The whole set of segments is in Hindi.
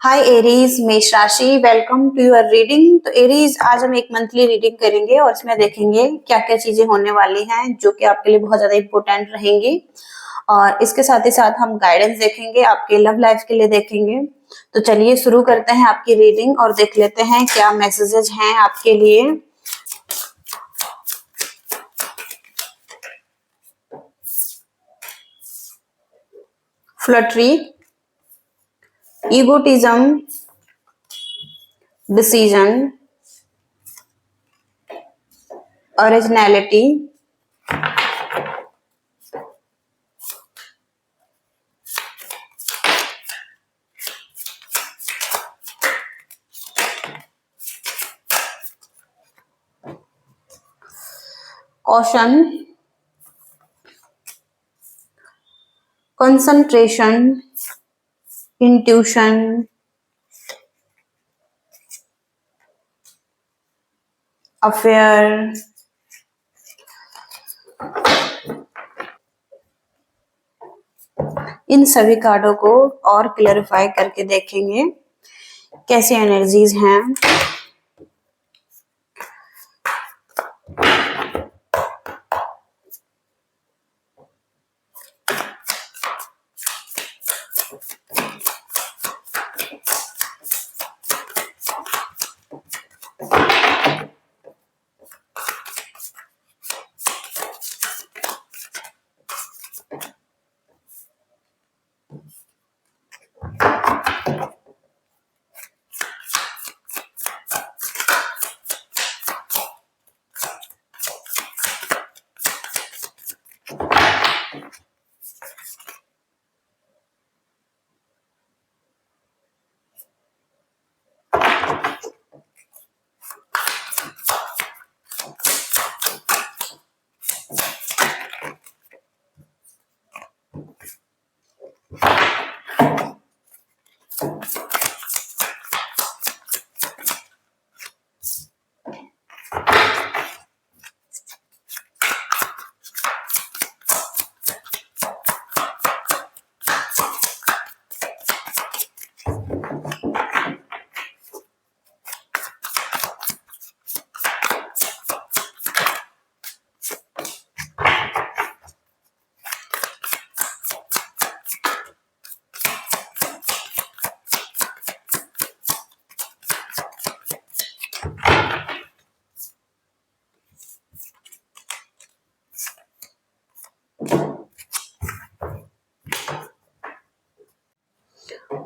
हाय एरीज, मेष राशि, वेलकम टू योर रीडिंग। तो एरीज, आज हम एक मंथली रीडिंग करेंगे और इसमें देखेंगे क्या क्या चीजें होने वाली हैं जो कि आपके लिए बहुत ज्यादा इंपॉर्टेंट रहेंगी। और इसके साथ ही साथ हम गाइडेंस देखेंगे, आपके लव लाइफ के लिए देखेंगे। तो चलिए शुरू करते हैं आपकी रीडिंग और देख लेते हैं क्या मैसेजेस हैं आपके लिए। फ्लर्टरी, egotism, decision, originality, caution, concentration, intuition, affair, इन सभी कार्डों को और क्लैरिफाई करके देखेंगे कैसी एनर्जीज हैं।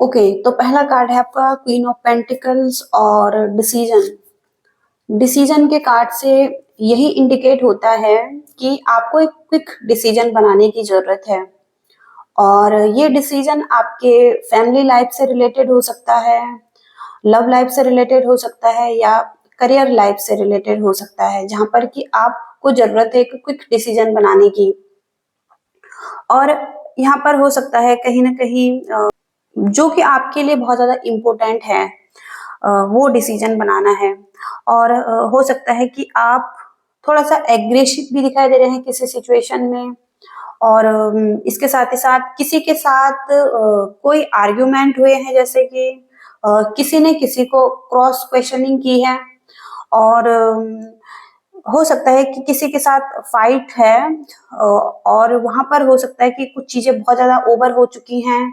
ओके, तो पहला कार्ड है आपका क्वीन ऑफ पेंटिकल्स और डिसीजन। डिसीजन के कार्ड से यही इंडिकेट होता है कि आपको एक क्विक डिसीजन बनाने की जरूरत है। और ये डिसीजन आपके फैमिली लाइफ से रिलेटेड हो सकता है, लव लाइफ से रिलेटेड हो सकता है, या करियर लाइफ से रिलेटेड हो सकता है, जहां पर कि आपको जरूरत है एक क्विक डिसीजन बनाने की। और यहाँ पर हो सकता है कहीं ना कहीं जो कि आपके लिए बहुत ज्यादा इम्पोर्टेंट है, वो डिसीजन बनाना है। और हो सकता है कि आप थोड़ा सा एग्रेसिव भी दिखाई दे रहे हैं किसी सिचुएशन में। और इसके साथ ही साथ किसी के साथ कोई आर्ग्यूमेंट हुए हैं, जैसे कि किसी ने किसी को क्रॉस क्वेश्चनिंग की है। और हो सकता है कि किसी के साथ फाइट है, और वहां पर हो सकता है कि कुछ चीजें बहुत ज्यादा ओवर हो चुकी हैं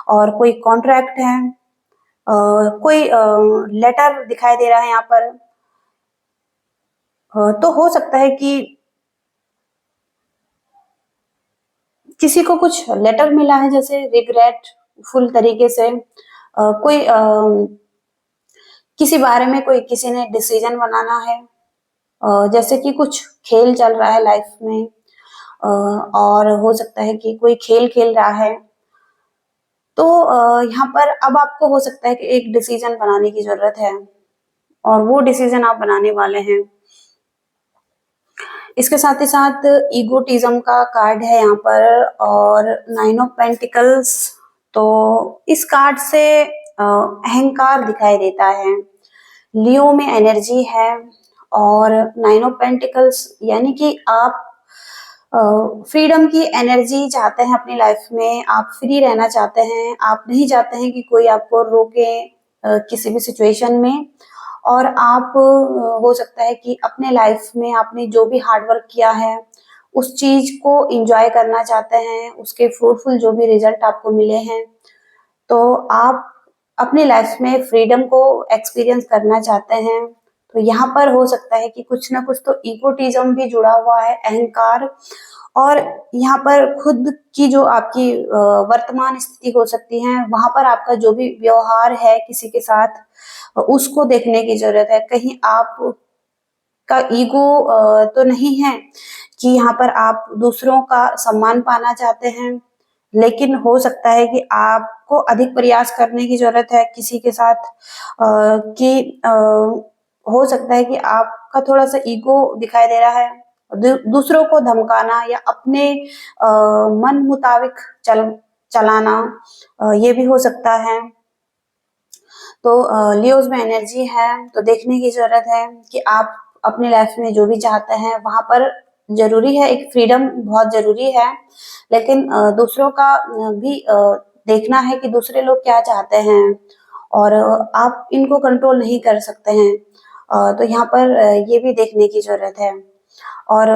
और कोई कॉन्ट्रैक्ट है, कोई लेटर दिखाई दे रहा है यहाँ पर। तो हो सकता है कि किसी को कुछ लेटर मिला है, जैसे रिग्रेट फुल तरीके से कोई किसी बारे में कोई किसी ने डिसीजन बनाना है, जैसे कि कुछ खेल चल रहा है लाइफ में। और हो सकता है कि कोई खेल खेल रहा है। तो यहाँ पर अब आपको हो सकता है कि एक डिसीजन बनाने की जरूरत है, और वो डिसीजन आप बनाने वाले हैं। इसके साथ ही साथ ईगोटिज्म का कार्ड है यहाँ पर, और 9 ऑफ पेंटिकल्स। तो इस कार्ड से अहंकार दिखाई देता है, लियो में एनर्जी है। और 9 ऑफ पेंटिकल्स यानी कि आप फ्रीडम की एनर्जी चाहते हैं अपनी लाइफ में, आप फ्री रहना चाहते हैं, आप नहीं चाहते हैं कि कोई आपको रोके किसी भी सिचुएशन में, और आप हो सकता है कि अपने लाइफ में आपने जो भी हार्ड वर्क किया है उस चीज को एंजॉय करना चाहते हैं, उसके फ्रूटफुल जो भी रिजल्ट आपको मिले हैं, तो आप अपनी लाइफ में फ्रीडम को एक्सपीरियंस करना चाहते हैं। तो यहाँ पर हो सकता है कि कुछ ना कुछ तो इगोटिज्म भी जुड़ा हुआ है, अहंकार। और यहाँ पर खुद की जो आपकी वर्तमान स्थिति हो सकती है, वहां पर आपका जो भी व्यवहार है किसी के साथ, उसको देखने की जरूरत है। कहीं आप का ईगो तो नहीं है कि यहाँ पर आप दूसरों का सम्मान पाना चाहते हैं, लेकिन हो सकता है कि आपको अधिक प्रयास करने की जरूरत है किसी के साथ, कि हो सकता है कि आपका थोड़ा सा ईगो दिखाई दे रहा है। दूसरों को धमकाना या अपने मन मुताबिक चलाना, ये भी हो सकता है। तो लियोज में एनर्जी है, तो देखने की जरूरत है कि आप अपने लाइफ में जो भी चाहते हैं वहां पर जरूरी है, एक फ्रीडम बहुत जरूरी है, लेकिन दूसरों का भी देखना है कि दूसरे लोग क्या चाहते हैं, और आप इनको कंट्रोल नहीं कर सकते हैं। तो यहाँ पर ये भी देखने की जरूरत है। और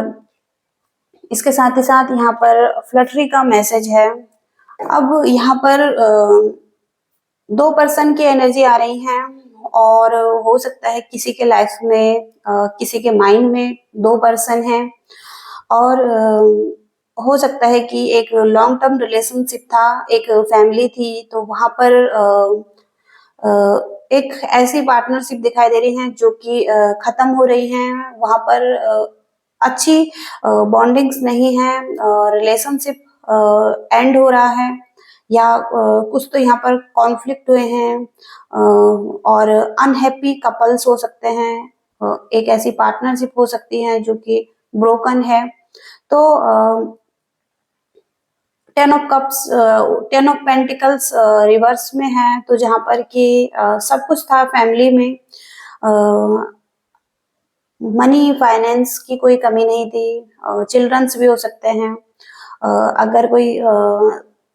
इसके साथ ही साथ यहाँ पर फ्लटरी का मैसेज है। अब यहाँ पर दो पर्सन की एनर्जी आ रही है, और हो सकता है किसी के लाइफ में किसी के माइंड में दो पर्सन हैं, और हो सकता है कि एक लॉन्ग टर्म रिलेशनशिप था, एक फैमिली थी, तो वहां पर एक ऐसी पार्टनरशिप दिखाई दे रही है जो कि खत्म हो रही है। वहां पर अच्छी बॉन्डिंग्स नहीं है, रिलेशनशिप एंड हो रहा है, या कुछ तो यहाँ पर कॉन्फ्लिक्ट हुए हैं, और अनहैप्पी कपल्स हो सकते हैं। एक ऐसी पार्टनरशिप हो सकती है जो कि ब्रोकन है। तो ten of cups, ten of pentacles reverse में है, तो जहां पर कि सब कुछ था फैमिली में, मनी फाइनेंस की कोई कमी नहीं थी, चिल्ड्रंस भी हो सकते हैं। अगर कोई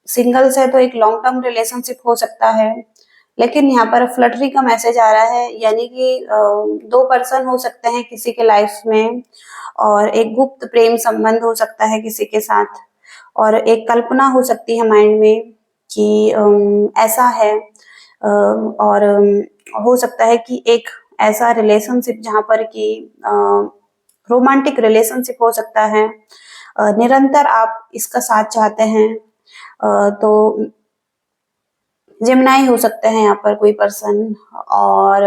सिंगल्स है तो एक लॉन्ग टर्म रिलेशनशिप हो सकता है, लेकिन यहाँ पर फ्लटरी का मैसेज आ रहा है, यानी कि दो पर्सन हो सकते हैं किसी के लाइफ में, और एक गुप्त प्रेम संबंध हो सकता है किसी के साथ, और एक कल्पना हो सकती है माइंड में कि ऐसा है, और हो सकता है कि एक ऐसा रिलेशनशिप जहाँ पर कि रोमांटिक रिलेशनशिप हो सकता है, निरंतर आप इसका साथ चाहते हैं। तो जेमिनाई हो सकते हैं यहाँ पर कोई पर्सन, और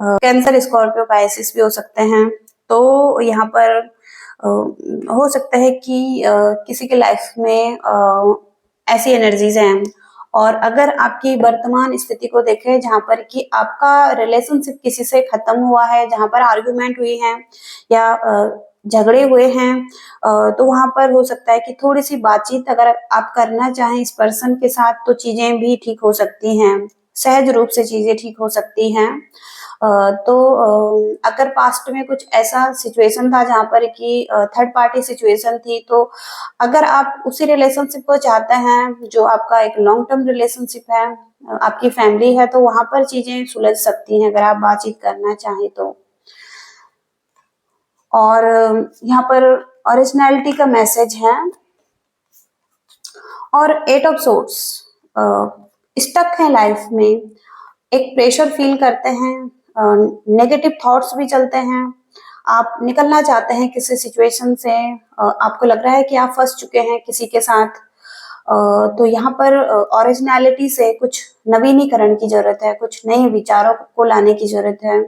कैंसर, स्कॉर्पियो, पाइसिस भी हो सकते हैं। तो यहाँ पर हो सकता है कि किसी के लाइफ में ऐसी एनर्जीज हैं। और अगर आपकी वर्तमान स्थिति को देखें जहां पर कि आपका रिलेशनशिप किसी से खत्म हुआ है, जहां पर आर्गुमेंट हुई है या झगड़े हुए हैं, तो वहां पर हो सकता है कि थोड़ी सी बातचीत अगर आप करना चाहें इस पर्सन के साथ, तो चीजें भी ठीक हो सकती हैं, सहज रूप से चीजें ठीक हो सकती हैं। तो अगर पास्ट में कुछ ऐसा सिचुएशन था जहां पर कि थर्ड पार्टी सिचुएशन थी, तो अगर आप उसी रिलेशनशिप को चाहते हैं जो आपका एक लॉन्ग टर्म रिलेशनशिप है, आपकी फैमिली है, तो वहां पर चीजें सुलझ सकती हैं अगर आप बातचीत करना चाहें तो। और यहाँ पर ओरिजिनलिटी का मैसेज है, और एट ऑफ सोर्ट्स, स्टक है लाइफ में, एक प्रेशर फील करते हैं, नेगेटिव थॉट्स भी चलते हैं, आप निकलना चाहते हैं किसी सिचुएशन से, आपको लग रहा है कि आप फंस चुके हैं किसी के साथ। तो यहाँ पर ओरिजिनलिटी से कुछ नवीनीकरण की जरूरत है, कुछ नए विचारों को लाने की जरूरत है,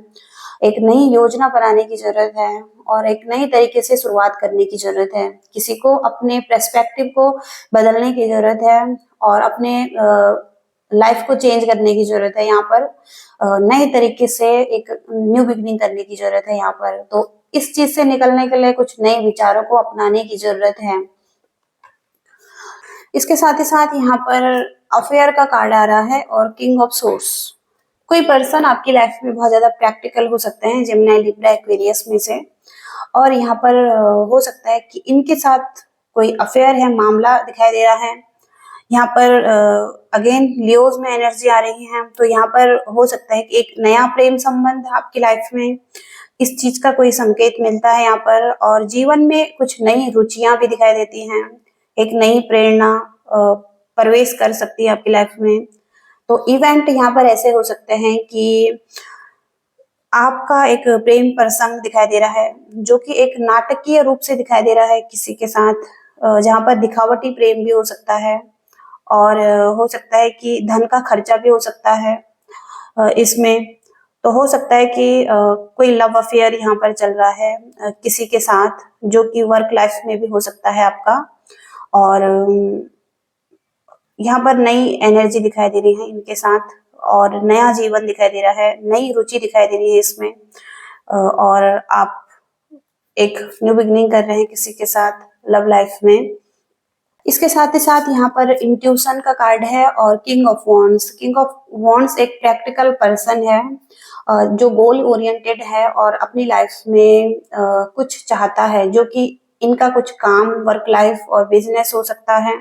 एक नई योजना बनाने की जरूरत है, और एक नई तरीके से शुरुआत करने की जरूरत है। किसी को अपने पर्सपेक्टिव को बदलने की जरूरत है, और अपने लाइफ को चेंज करने की जरूरत है। यहाँ पर नए तरीके से एक न्यू बिगनिंग करने की जरूरत है यहाँ पर। तो इस चीज से निकलने के लिए कुछ नए विचारों को अपनाने की जरूरत है। इसके साथ ही साथ यहाँ पर अफेयर का कार्ड आ रहा है, और किंग ऑफ सोर्स। कोई पर्सन आपकी लाइफ में बहुत ज्यादा प्रैक्टिकल हो सकते हैं, जेमिनी, लिब्रा, एक्वेरियस में से, और यहाँ पर हो सकता है कि इनके साथ कोई अफेयर है, मामला दिखाई दे रहा है, यहाँ पर अगेन लियोज में एनर्जी आ रही है, तो यहाँ पर हो सकता है कि एक नया प्रेम संबंध आपकी लाइफ में, इस चीज का कोई संकेत मिलता है यहाँ पर। और जीवन में कुछ नई रुचियां भी दिखाई देती हैं, एक नई प्रेरणा प्रवेश कर सकती है आपकी लाइफ में। तो इवेंट यहाँ पर ऐसे हो सकते हैं कि आपका एक प्रेम प्रसंग दिखाई दे रहा है, जो कि एक नाटकीय रूप से दिखाई दे रहा है किसी के साथ, जहाँ पर दिखावटी प्रेम भी हो सकता है, और हो सकता है कि धन का खर्चा भी हो सकता है इसमें। तो हो सकता है कि कोई लव अफेयर यहाँ पर चल रहा है किसी के साथ, जो कि वर्क लाइफ में भी हो सकता है आपका। और यहाँ पर नई एनर्जी दिखाई दे रही है इनके साथ, और नया जीवन दिखाई दे रहा है, नई रुचि दिखाई दे रही है इसमें। और आप एक न्यू बिगनिंग कर रहे हैं किसी के साथ लव लाइफ में। इसके साथ ही साथ यहाँ पर इंट्यूशन का कार्ड है और king of wands. King of wands एक प्रैक्टिकल पर्सन है, जो गोल ओरिएंटेड है और अपनी लाइफ में कुछ चाहता है, जो कि इनका कुछ काम, वर्क लाइफ और बिजनेस हो सकता है।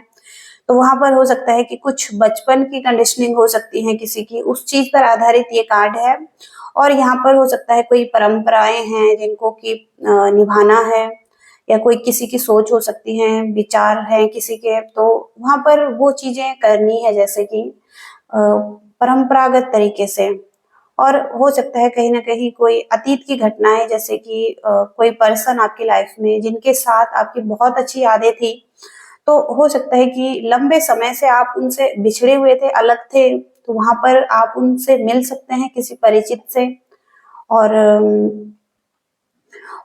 तो वहां पर हो सकता है कि कुछ बचपन की कंडीशनिंग हो सकती है किसी की, उस चीज पर आधारित ये कार्ड है। और यहाँ पर हो सकता है कोई परंपराएं हैं जिनको कि निभाना है, या कोई किसी की सोच हो सकती है, विचार है किसी के, तो वहां पर वो चीजें करनी है जैसे कि परंपरागत तरीके से। और हो सकता है कहीं ना कहीं कोई अतीत की घटनाएं, जैसे कि कोई पर्सन आपकी लाइफ में जिनके साथ आपकी बहुत अच्छी यादें थी, तो हो सकता है कि लंबे समय से आप उनसे बिछड़े हुए थे, अलग थे, तो वहां पर आप उनसे मिल सकते हैं किसी परिचित से। और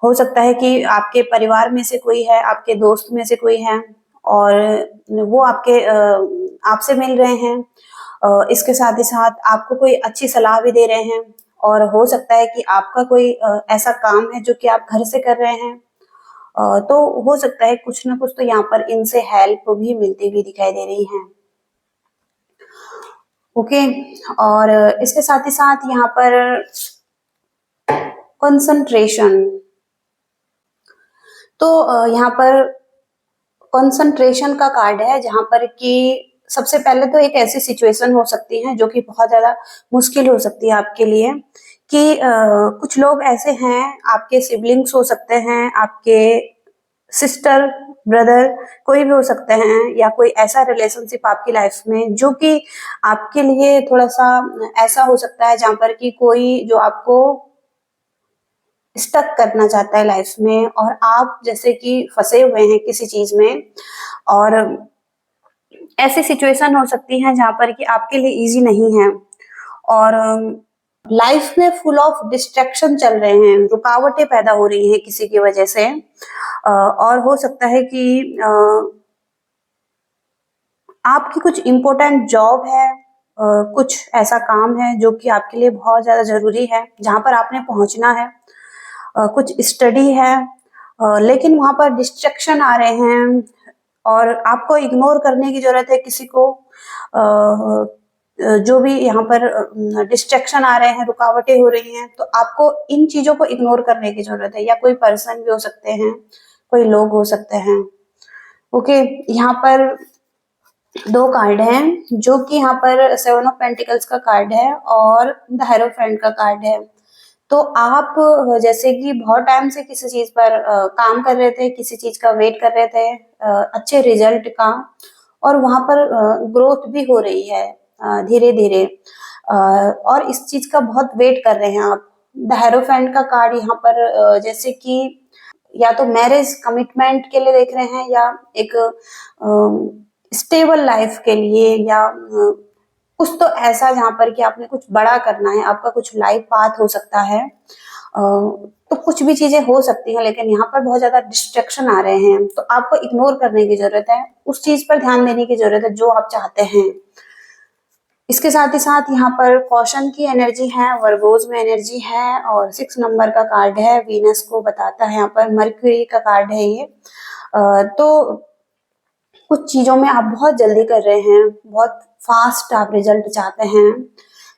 हो सकता है कि आपके परिवार में से कोई है, आपके दोस्त में से कोई है, और वो आपसे मिल रहे हैं। इसके साथ ही साथ आपको कोई अच्छी सलाह भी दे रहे हैं, और हो सकता है कि आपका कोई ऐसा काम है जो कि आप घर से कर रहे हैं। तो हो सकता है कुछ ना कुछ तो यहाँ पर इनसे हेल्प भी मिलती हुई दिखाई दे रही है। ओके। और इसके साथ ही साथ यहाँ पर कंसंट्रेशन, तो यहाँ पर कंसंट्रेशन का कार्ड है, जहां पर कि सबसे पहले तो एक ऐसी सिचुएशन हो सकती है जो कि बहुत ज्यादा मुश्किल हो सकती है आपके लिए, कि कुछ लोग ऐसे हैं, आपके सिबलिंग्स हो सकते हैं, आपके सिस्टर, ब्रदर, कोई भी हो सकते हैं, या कोई ऐसा रिलेशनशिप आपकी लाइफ में जो कि आपके लिए थोड़ा सा ऐसा हो सकता है, जहां पर कि कोई जो आपको स्टक करना चाहता है लाइफ में, और आप जैसे कि फंसे हुए हैं किसी चीज में। और ऐसी सिचुएशन हो सकती है जहां पर कि आपके लिए इजी नहीं है, और लाइफ में फुल ऑफ डिस्ट्रैक्शन चल रहे हैं, रुकावटें पैदा हो रही हैं किसी की वजह से। और हो सकता है कि आपकी कुछ इम्पोर्टेंट जॉब है, कुछ ऐसा काम है जो कि आपके लिए बहुत ज्यादा जरूरी है, जहां पर आपने पहुंचना है, कुछ स्टडी है, लेकिन वहां पर डिस्ट्रैक्शन आ रहे हैं, और आपको इग्नोर करने की जरूरत है किसी को। जो भी यहाँ पर डिस्ट्रैक्शन आ रहे हैं, रुकावटें हो रही हैं, तो आपको इन चीजों को इग्नोर करने की जरूरत है, या कोई पर्सन भी हो सकते हैं, कोई लोग हो सकते हैं। ओके। यहाँ पर दो कार्ड हैं, जो कि यहाँ पर 7 ऑफ पेंटिकल्स का कार्ड है और द हेरोफेंट का कार्ड है। तो आप जैसे कि बहुत टाइम से किसी चीज पर काम कर रहे थे, किसी चीज का वेट कर रहे थे, अच्छे रिजल्ट का, और वहां पर ग्रोथ भी हो रही है धीरे धीरे, और इस चीज का बहुत वेट कर रहे हैं आप। द हेरोफेंट का कार्ड यहाँ पर जैसे कि या तो मैरिज कमिटमेंट के लिए देख रहे हैं, या एक स्टेबल लाइफ के लिए, या कुछ तो ऐसा जहां पर कि आपने कुछ बड़ा करना है, आपका कुछ लाइफ पाथ हो सकता है। तो कुछ भी चीजें हो सकती हैं, लेकिन यहाँ पर बहुत ज्यादा डिस्ट्रैक्शन आ रहे हैं, तो आपको इग्नोर करने की जरूरत है, उस चीज पर ध्यान देने की जरूरत है जो आप चाहते हैं। इसके साथ ही साथ यहाँ पर कॉशन की एनर्जी है, वर्गोज में एनर्जी है, और 6 नंबर का कार्ड है, वीनस को बताता है। यहाँ पर मर्क्यूरी का कार्ड है ये। तो कुछ चीजों में आप बहुत जल्दी कर रहे हैं, बहुत फास्ट आप रिजल्ट चाहते हैं,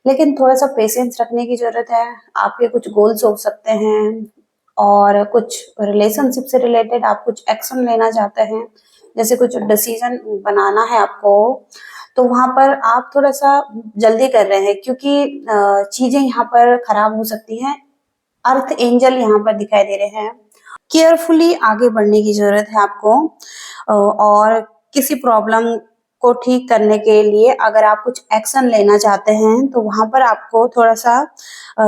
लेकिन थोड़ा सा पेशेंस रखने की जरूरत है। आपके कुछ गोल्स हो सकते हैं, और कुछ रिलेशनशिप से रिलेटेड आप कुछ एक्शन लेना चाहते हैं, जैसे कुछ डिसीजन बनाना है आपको, तो वहां पर आप थोड़ा सा जल्दी कर रहे हैं, क्योंकि चीजें यहाँ पर खराब हो सकती हैं। अर्थ एंजल यहाँ पर दिखाई दे रहे हैं। केयरफुली आगे बढ़ने की जरूरत है आपको, और किसी प्रॉब्लम को ठीक करने के लिए अगर आप कुछ एक्शन लेना चाहते हैं तो वहां पर आपको थोड़ा सा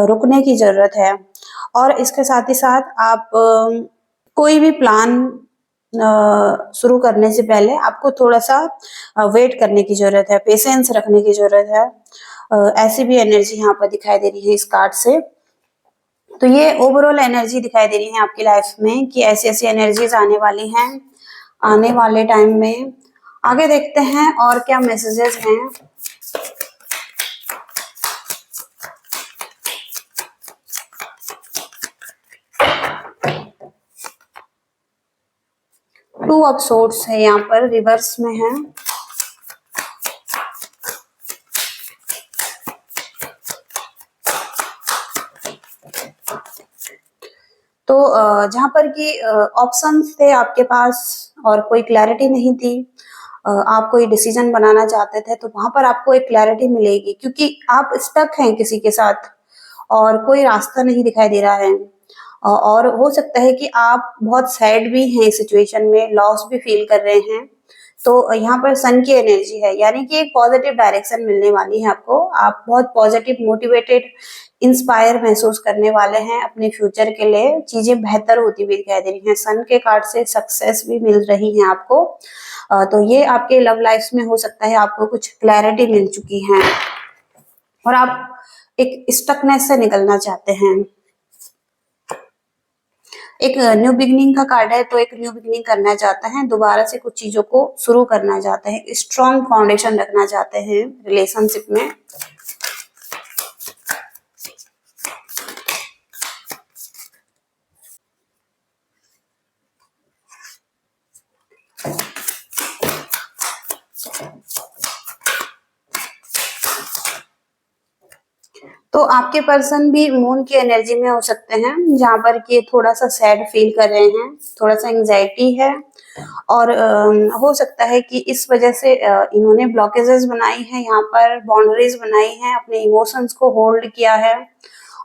रुकने की जरूरत है। और इसके साथ ही साथ आप कोई भी प्लान शुरू करने से पहले आपको थोड़ा सा वेट करने की जरूरत है, पेशेंस रखने की जरूरत है। ऐसी भी एनर्जी यहाँ पर दिखाई दे रही है इस कार्ड से। तो ये ओवरऑल एनर्जी दिखाई दे रही है आपकी लाइफ में कि ऐसी ऐसी एनर्जीज आने वाली हैं आने वाले टाइम में। आगे देखते हैं और क्या मैसेजेस हैं। टू ऑफ सोर्ड्स है यहाँ पर, रिवर्स में है। तो जहां पर कि ऑप्शंस थे आपके पास और कोई क्लैरिटी नहीं थी, आप कोई डिसीजन बनाना चाहते थे, तो वहां पर आपको एक क्लैरिटी मिलेगी, क्योंकि आप स्टक हैं किसी के साथ और कोई रास्ता नहीं दिखाई दे रहा है। और हो सकता है कि आप बहुत सैड भी हैं इस सिचुएशन में, लॉस भी फील कर रहे हैं। तो यहाँ पर सन की एनर्जी है, यानी कि एक पॉजिटिव डायरेक्शन मिलने वाली है आपको। आप बहुत पॉजिटिव, मोटिवेटेड, इंस्पायर महसूस करने वाले हैं अपने फ्यूचर के लिए। चीजें बेहतर होती हुई दिखाई दे रही हैं। सन के कार्ड से सक्सेस भी मिल रही है आपको। तो ये आपके लव लाइफ में हो सकता है आपको कुछ क्लैरिटी मिल चुकी है और आप एक स्टकनेस से निकलना चाहते हैं। एक न्यू बिगनिंग का कार्ड है, तो एक न्यू बिगनिंग करना चाहते हैं, दोबारा से कुछ चीजों को शुरू करना चाहते हैं, स्ट्रॉन्ग फाउंडेशन रखना चाहते हैं रिलेशनशिप में। तो आपके पर्सन भी मून की एनर्जी में हो सकते हैं, जहां पर कि थोड़ा सा सैड फील कर रहे हैं, थोड़ा सा एंजाइटी है। और हो सकता है कि इस वजह से इन्होंने ब्लॉकेजेस बनाई है, यहाँ पर बाउंड्रीज बनाई है, अपने इमोशंस को होल्ड किया है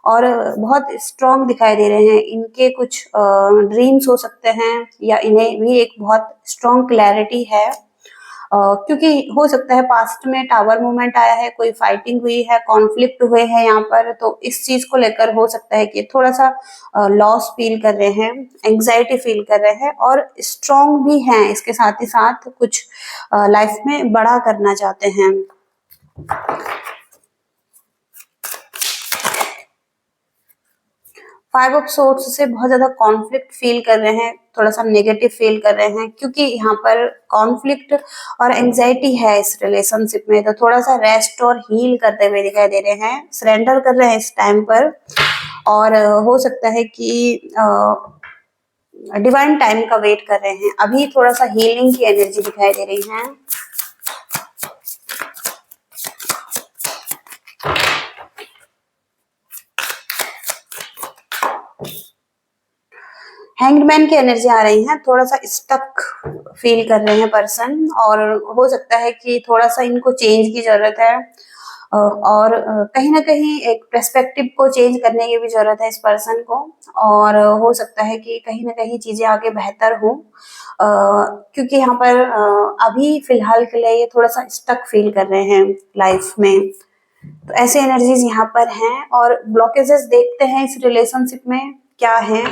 और बहुत स्ट्रांग दिखाई दे रहे हैं। इनके कुछ ड्रीम्स हो सकते हैं या इन्हें भी एक बहुत स्ट्रांग क्लैरिटी है। क्योंकि हो सकता है पास्ट में टावर मूवमेंट आया है, कोई फाइटिंग हुई है, कॉन्फ्लिक्ट हुए हैं यहाँ पर, तो इस चीज को लेकर हो सकता है कि थोड़ा सा लॉस फील कर रहे हैं, एंग्जाइटी फील कर रहे हैं और स्ट्रांग भी हैं। इसके साथ ही साथ कुछ लाइफ में बड़ा करना चाहते हैं। फाइव ऑफ सोर्ड्स से बहुत ज्यादा कॉन्फ्लिक्ट फील कर रहे हैं, थोड़ा सा नेगेटिव फील कर रहे हैं, क्योंकि यहाँ पर कॉन्फ्लिक्ट और एंजाइटी है इस रिलेशनशिप में। तो थोड़ा सा रेस्ट और हील करते हुए दिखाई दे रहे हैं, सरेंडर कर रहे हैं इस टाइम पर। और हो सकता है कि डिवाइन टाइम का वेट कर रहे हैं। अभी थोड़ा सा हीलिंग की एनर्जी दिखाई दे रही है। हैंगमैन की एनर्जी आ रही है, थोड़ा सा स्टक फील कर रहे हैं पर्सन और हो सकता है कि थोड़ा सा इनको चेंज की जरूरत है और कहीं ना कहीं एक पर्सपेक्टिव को चेंज करने की भी जरूरत है इस पर्सन को। और हो सकता है कि कहीं ना कहीं चीजें आगे बेहतर हो, क्योंकि यहाँ पर अभी फिलहाल के लिए ये थोड़ा सा स्टक फील कर रहे हैं लाइफ में। तो ऐसे एनर्जीज यहाँ पर हैं और ब्लॉकेजेस देखते हैं इस रिलेशनशिप में क्या है।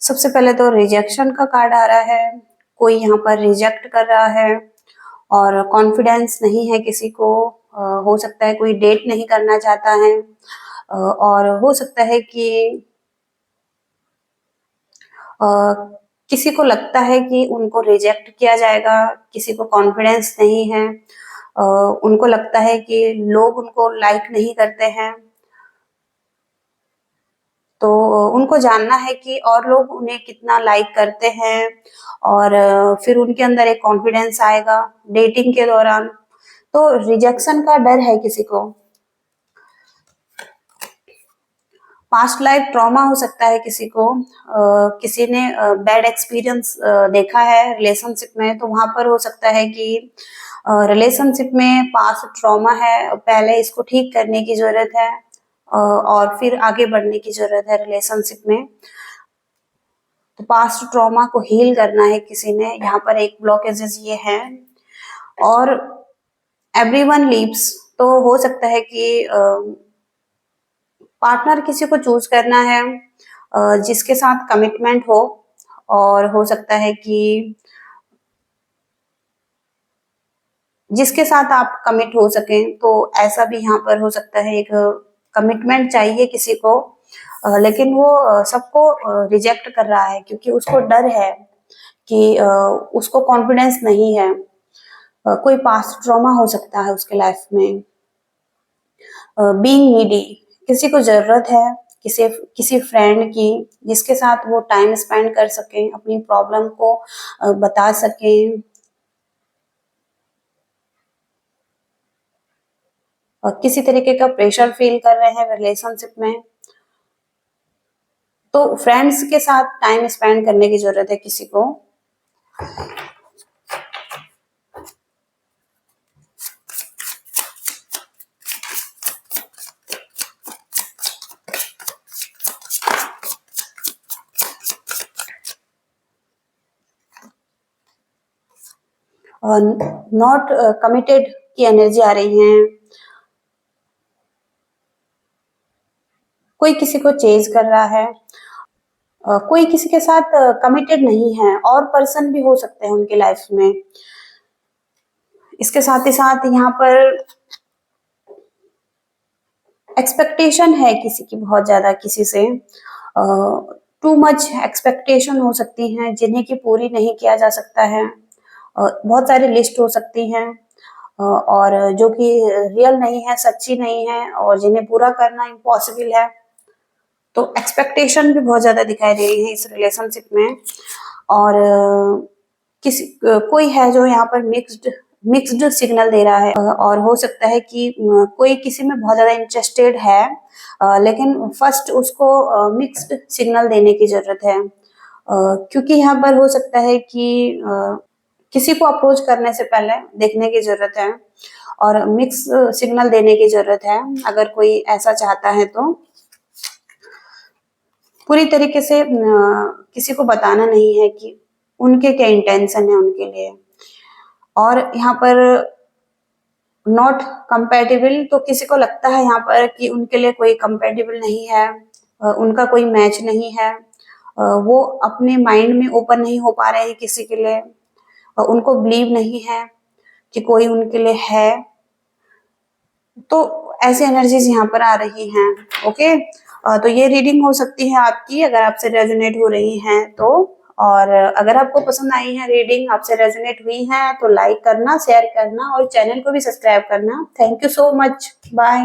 सबसे पहले तो रिजेक्शन का कार्ड आ रहा है, कोई यहाँ पर रिजेक्ट कर रहा है और कॉन्फिडेंस नहीं है किसी को। हो सकता है कोई डेट नहीं करना चाहता है और हो सकता है कि किसी को लगता है कि उनको रिजेक्ट किया जाएगा, किसी को कॉन्फिडेंस नहीं है, उनको लगता है कि लोग उनको लाइक नहीं करते हैं। तो उनको जानना है कि और लोग उन्हें कितना लाइक करते हैं और फिर उनके अंदर एक कॉन्फिडेंस आएगा डेटिंग के दौरान। तो रिजेक्शन का डर है किसी को। पास्ट लाइफ ट्रॉमा हो सकता है किसी को, किसी ने बैड एक्सपीरियंस देखा है रिलेशनशिप में, तो वहां पर हो सकता है कि रिलेशनशिप में पास्ट ट्रॉमा है, पहले इसको ठीक करने की जरूरत है और फिर आगे बढ़ने की जरूरत है रिलेशनशिप में। तो पास्ट ट्रॉमा को हील करना है किसी ने, यहाँ पर एक ब्लॉकेजेस ये है। और एवरीवन लीव्स, तो हो सकता है कि पार्टनर किसी को चूज करना है जिसके साथ कमिटमेंट हो, और हो सकता है कि जिसके साथ आप कमिट हो सकें, तो ऐसा भी यहाँ पर हो सकता है। एक कमिटमेंट चाहिए किसी को, लेकिन वो सबको रिजेक्ट कर रहा है क्योंकि उसको डर है कि उसको कॉन्फिडेंस नहीं है। कोई पास्ट ट्रॉमा हो सकता है उसके लाइफ में। बीइंग नीडी, किसी को जरूरत है किसी किसी फ्रेंड की जिसके साथ वो टाइम स्पेंड कर सके, अपनी प्रॉब्लम को बता सके। किसी तरीके का प्रेशर फील कर रहे हैं रिलेशनशिप में, तो फ्रेंड्स के साथ टाइम स्पेंड करने की जरूरत है किसी को। नॉट कमिटेड की एनर्जी आ रही है। कोई किसी को चेज कर रहा है, कोई किसी के साथ कमिटेड नहीं है, और पर्सन भी हो सकते हैं उनकी लाइफ में। इसके साथ ही साथ यहाँ पर एक्सपेक्टेशन है किसी की बहुत ज्यादा, किसी से टू मच एक्सपेक्टेशन हो सकती हैं जिन्हें की पूरी नहीं किया जा सकता है। बहुत सारी लिस्ट हो सकती हैं और जो कि रियल नहीं है, सच्ची नहीं है, और जिन्हें पूरा करना इम्पॉसिबल है। तो एक्सपेक्टेशन भी बहुत ज्यादा दिखाई दे रही है इस रिलेशनशिप में। और किसी कोई है जो यहाँ पर मिक्स्ड सिग्नल दे रहा है, और हो सकता है कि कोई किसी में बहुत ज्यादा इंटरेस्टेड है, लेकिन फर्स्ट उसको मिक्स्ड सिग्नल देने की जरूरत है। क्योंकि यहाँ पर हो सकता है कि किसी को अप्रोच करने से पहले देखने की जरूरत है और मिक्स सिग्नल देने की जरूरत है, अगर कोई ऐसा चाहता है तो। पूरी तरीके से किसी को बताना नहीं है कि उनके क्या इंटेंशन है उनके लिए। और यहाँ पर नॉट कंपेटिबल, तो किसी को लगता है यहाँ पर कि उनके लिए कोई कंपेटिबल नहीं है, उनका कोई मैच नहीं है, वो अपने माइंड में ओपन नहीं हो पा रहे हैं किसी के लिए, उनको बिलीव नहीं है कि कोई उनके लिए है। तो ऐसी एनर्जीज यहाँ पर आ रही हैं। ओके, तो ये रीडिंग हो सकती है आपकी, अगर आपसे रेजोनेट हो रही हैं तो। और अगर आपको पसंद आई है रीडिंग, आपसे रेजोनेट हुई है, तो लाइक करना, शेयर करना और चैनल को भी सब्सक्राइब करना। Thank you so much, bye.